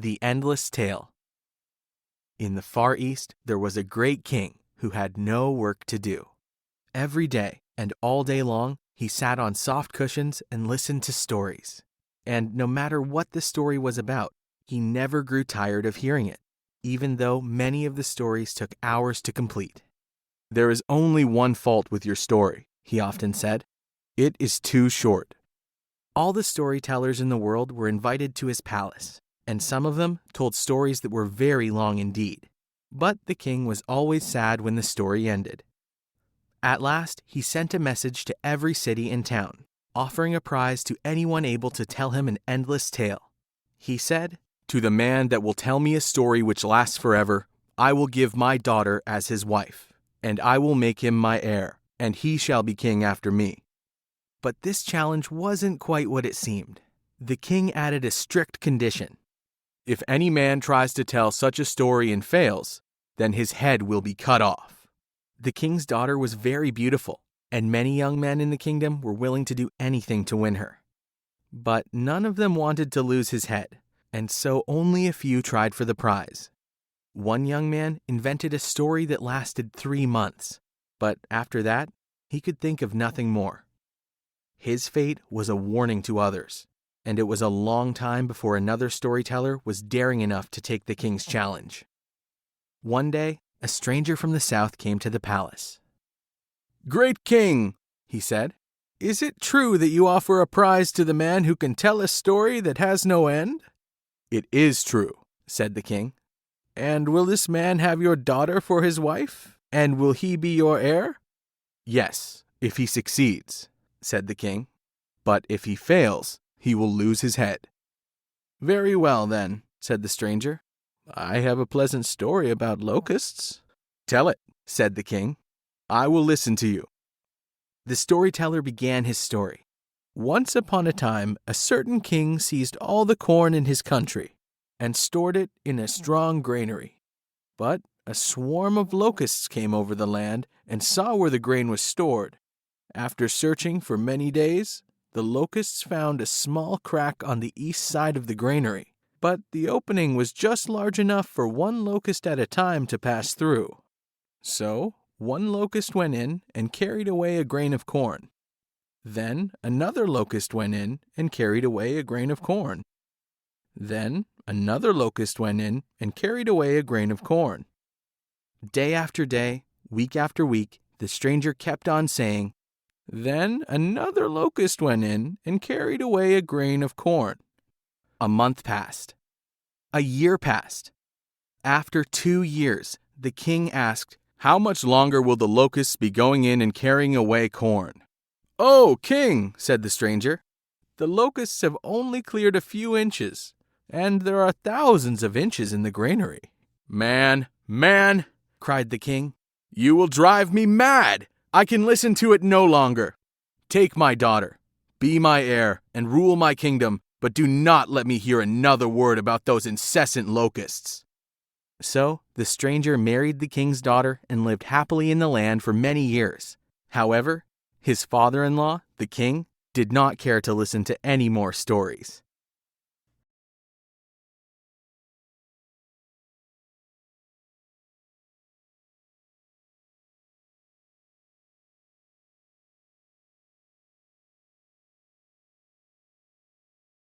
The Endless Tale. In the Far East, there was a great king who had no work to do. Every day and all day long, he sat on soft cushions and listened to stories. And no matter what the story was about, he never grew tired of hearing it, even though many of the stories took hours to complete. "There is only one fault with your story," he often said. "It is too short." All the storytellers in the world were invited to his palace, and some of them told stories that were very long indeed. But the king was always sad when the story ended. At last, he sent a message to every city and town, offering a prize to anyone able to tell him an endless tale. He said, "To the man that will tell me a story which lasts forever, I will give my daughter as his wife, and I will make him my heir, and he shall be king after me." But this challenge wasn't quite what it seemed. The king added a strict condition. "If any man tries to tell such a story and fails, then his head will be cut off." The king's daughter was very beautiful, and many young men in the kingdom were willing to do anything to win her. But none of them wanted to lose his head, and so only a few tried for the prize. One young man invented a story that lasted 3 months, but after that, he could think of nothing more. His fate was a warning to others, and it was a long time before another storyteller was daring enough to take the king's challenge. One day, a stranger from the south came to the palace. "Great king," he said, "is it true that you offer a prize to the man who can tell a story that has no end?" "It is true," said the king. "And will this man have your daughter for his wife? And will he be your heir?" "Yes, if he succeeds," said the king. "But if he fails, he will lose his head." "Very well, then," said the stranger. "I have a pleasant story about locusts." "Tell it," said the king. "I will listen to you." The storyteller began his story. "Once upon a time, a certain king seized all the corn in his country and stored it in a strong granary. But a swarm of locusts came over the land and saw where the grain was stored. After searching for many days, the locusts found a small crack on the east side of the granary, but the opening was just large enough for one locust at a time to pass through. So one locust went in and carried away a grain of corn. Then another locust went in and carried away a grain of corn. Then another locust went in and carried away a grain of corn." Day after day, week after week, the stranger kept on saying, "Then another locust went in and carried away a grain of corn." A month passed. A year passed. After 2 years, the king asked, "How much longer will the locusts be going in and carrying away corn?" "Oh, king," said the stranger, "the locusts have only cleared a few inches, and there are thousands of inches in the granary." Man, cried the king, "you will drive me mad. I can listen to it no longer. Take my daughter, be my heir, and rule my kingdom, but do not let me hear another word about those incessant locusts." So the stranger married the king's daughter and lived happily in the land for many years. However, his father-in-law, the king, did not care to listen to any more stories.